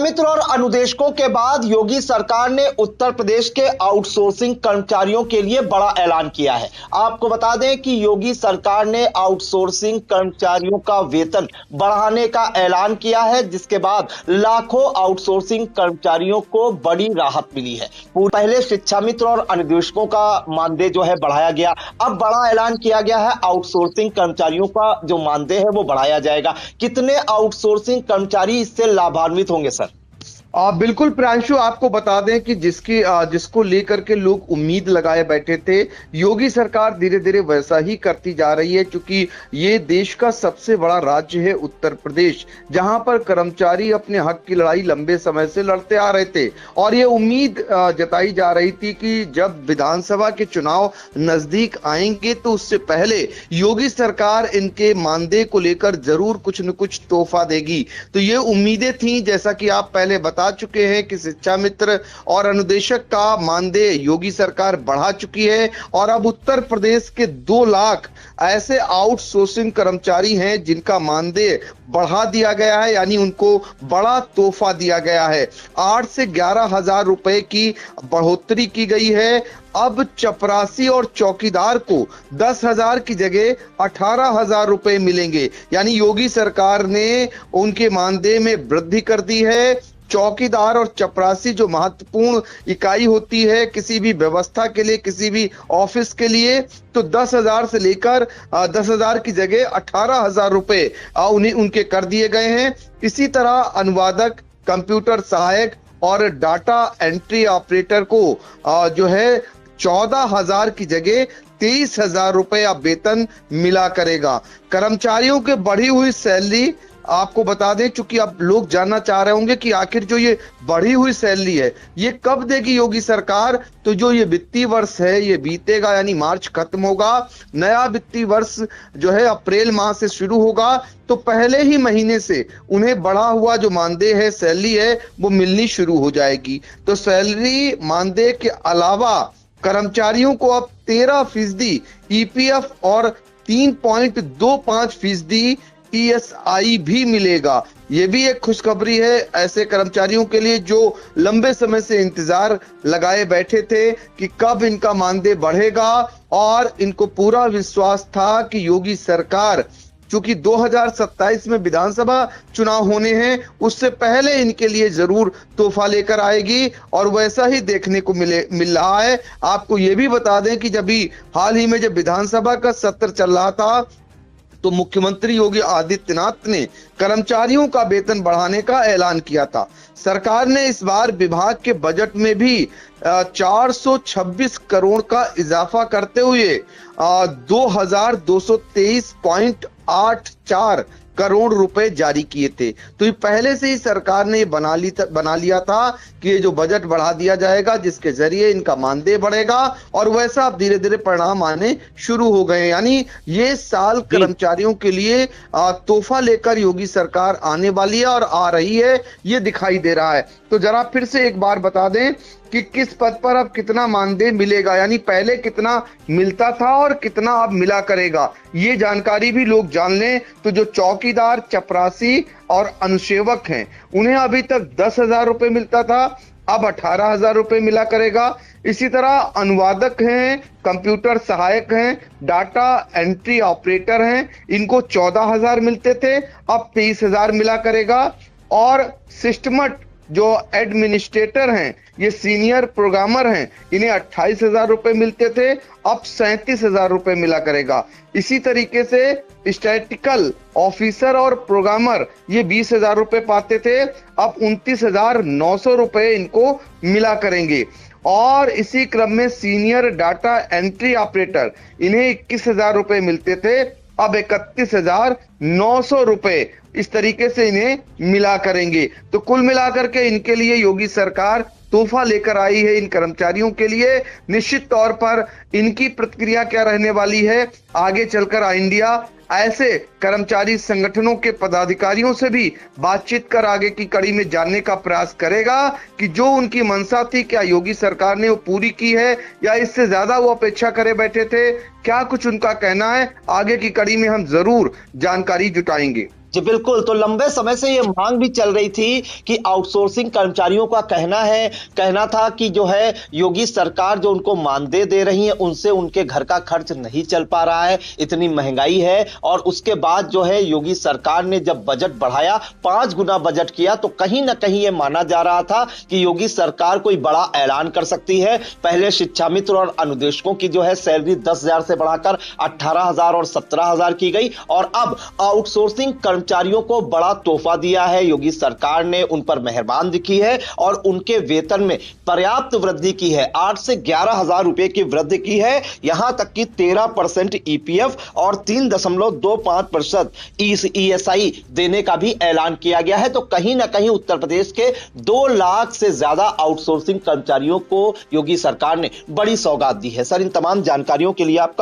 मित्र और अनुदेशकों के बाद योगी सरकार ने उत्तर प्रदेश के आउटसोर्सिंग कर्मचारियों के लिए बड़ा ऐलान किया है। आपको बता दें कि योगी सरकार ने आउटसोर्सिंग कर्मचारियों का वेतन बढ़ाने का ऐलान किया है, जिसके बाद लाखों आउटसोर्सिंग कर्मचारियों को बड़ी राहत मिली है। पहले शिक्षा मित्र और अनुदेशकों का मानदेय जो है बढ़ाया गया, अब बड़ा ऐलान किया गया है आउटसोर्सिंग कर्मचारियों का जो मानदेय है वो बढ़ाया जाएगा। कितने आउटसोर्सिंग कर्मचारी इससे लाभान्वित होंगे सर? बिल्कुल प्रांशु, आपको बता दें कि जिसको लेकर के लोग उम्मीद लगाए बैठे थे, योगी सरकार धीरे धीरे वैसा ही करती जा रही है। क्योंकि ये देश का सबसे बड़ा राज्य है उत्तर प्रदेश, जहां पर कर्मचारी अपने हक की लड़ाई लंबे समय से लड़ते आ रहे थे और ये उम्मीद जताई जा रही थी कि जब विधानसभा के चुनाव नजदीक आएंगे तो उससे पहले योगी सरकार इनके मानदेय को लेकर जरूर कुछ न कुछ तोहफा देगी। तो ये उम्मीदें थी, जैसा कि आप पहले बता चुके हैं कि शिक्षा मित्र और अनुदेशक का मानदेय योगी सरकार बढ़ा चुकी है और अब उत्तर प्रदेश के 2 लाख ऐसे आउटसोर्सिंग कर्मचारी हैं जिनका मानदेय बढ़ा दिया गया है, यानी उनको बड़ा तोहफा दिया गया है। 8 से 11 हजार रुपए की बढ़ोतरी की गई है। अब चपरासी और चौकीदार को 10,000 की जगह 18,000 रुपए मिलेंगे, यानी योगी सरकार ने उनके मानदेय में वृद्धि कर दी है। चौकीदार और चपरासी जो महत्वपूर्ण इकाई होती है किसी भी व्यवस्था के लिए, किसी भी ऑफिस के लिए, तो 10,000 से लेकर 10,000 की जगह 18,000 रुपए उन्हें उनके कर दिए गए हैं। इसी तरह अनुवादक, कंप्यूटर सहायक और डाटा एंट्री ऑपरेटर को जो है 14,000 की जगह 23,000 रुपए अब वेतन मिला करेगा। कर्मचारियों के बढ़ी हुई सैलरी आपको बता दें, चूंकि अब लोग जानना चाह रहे होंगे कि आखिर जो ये बढ़ी हुई सैलरी है ये कब देगी योगी सरकार। तो जो ये वित्तीय वर्ष है ये बीतेगा, यानी मार्च खत्म होगा, नया वित्तीय वर्ष जो है अप्रैल माह से शुरू होगा, तो पहले ही महीने से उन्हें बढ़ा हुआ जो मानदेय है, सैलरी है, वो मिलनी शुरू हो जाएगी। तो सैलरी मानदेय के अलावा कर्मचारियों को अब 13% ईपीएफ और 3.25% ESI भी मिलेगा। ये भी एक खुशखबरी है ऐसे कर्मचारियों के लिए जो लंबे समय से इंतजार लगाए बैठे थे कि कब इनका मानदेय बढ़ेगा, और इनको पूरा विश्वास था कि योगी सरकार, चूंकि 2027 में विधानसभा चुनाव होने हैं, उससे पहले इनके लिए जरूर तोहफा लेकर आएगी, और वैसा ही देखने को मिल रहा है। आपको ये भी बता दें कि जब हाल ही में जब विधानसभा का सत्र चल रहा था तो मुख्यमंत्री योगी आदित्यनाथ ने कर्मचारियों का वेतन बढ़ाने का ऐलान किया था। सरकार ने इस बार विभाग के बजट में भी 426 करोड़ का इजाफा करते हुए 2,223.84 करोड़ रुपए जारी किए थे। तो ये पहले से ही सरकार ने बना लिया था कि ये जो बजट बढ़ा दिया जाएगा जिसके जरिए इनका मानदेय बढ़ेगा, और वैसा अब धीरे धीरे परिणाम आने शुरू हो गए। यानी ये साल कर्मचारियों के लिए तोहफा लेकर योगी सरकार आने वाली है और आ रही है, ये दिखाई दे रहा है। तो जरा फिर से एक बार बता दें कि किस पद पर अब कितना मानदेय मिलेगा, यानी पहले कितना मिलता था और कितना अब मिला करेगा, ये जानकारी भी लोग जान लें। तो जो चौकीदार, चपरासी और अनुसेवक हैं उन्हें अभी तक 10,000 रुपए मिलता था, अब 18,000 रुपए मिला करेगा। इसी तरह अनुवादक हैं, कंप्यूटर सहायक हैं, डाटा एंट्री ऑपरेटर हैं, इनको 14,000 मिलते थे, अब 23,000 मिला करेगा। और सिस्टमट जो एडमिनिस्ट्रेटर हैं, ये सीनियर प्रोग्रामर हैं, इन्हें 28,000 रुपए मिलते थे, अब 37,000 रुपए मिला करेगा। इसी तरीके से स्टैटिकल ऑफिसर और प्रोग्रामर ये 20,000 रुपए पाते थे, अब 29,900 रुपए इनको मिला करेंगे। और इसी क्रम में सीनियर डाटा एंट्री ऑपरेटर, इन्हें 21,000 रुपए मिलते थे, अब 31,900 रुपए इस तरीके से इन्हें मिला करेंगे। तो कुल मिलाकर के इनके लिए योगी सरकार तोहफा लेकर आई है इन कर्मचारियों के लिए। निश्चित तौर पर इनकी प्रतिक्रिया क्या रहने वाली है, आगे चलकर इंडिया ऐसे कर्मचारी संगठनों के पदाधिकारियों से भी बातचीत कर आगे की कड़ी में जानने का प्रयास करेगा कि जो उनकी मंशा थी क्या योगी सरकार ने वो पूरी की है या इससे ज्यादा वो अपेक्षा करे बैठे थे। क्या कुछ उनका कहना है, आगे की कड़ी में हम जरूर जानकारी जुटाएंगे। जी बिल्कुल, तो लंबे समय से ये मांग भी चल रही थी कि आउटसोर्सिंग कर्मचारियों का कहना था कि जो है योगी सरकार जो उनको मानदेय दे रही है उनसे उनके घर का खर्च नहीं चल पा रहा है, इतनी महंगाई है। और उसके बाद जो है योगी सरकार ने जब बजट बढ़ाया, 5 गुना बजट किया, तो कहीं ना कहीं ये माना जा रहा था कि योगी सरकार कोई बड़ा ऐलान कर सकती है। पहले शिक्षा मित्र और अनुदेशकों की जो है सैलरी 10,000 से बढ़ाकर 18,000 और 17,000 की गई, और अब आउटसोर्सिंग कर्मचारियों को बड़ा तोहफा दिया है योगी सरकार ने, उन पर मेहरबान दिखी है और उनके वेतन में पर्याप्त वृद्धि की है। 8 से 11,000 रुपए की वृद्धि की है, यहां तक कि 13% ईपीएफ और 3.25% ईएसआई देने का भी ऐलान किया गया है। तो कहीं ना कहीं उत्तर प्रदेश के 2 लाख से ज्यादा आउटसोर्सिंग कर्मचारियों को योगी सरकार ने बड़ी सौगात दी है। सर, इन तमाम जानकारियों के लिए आपका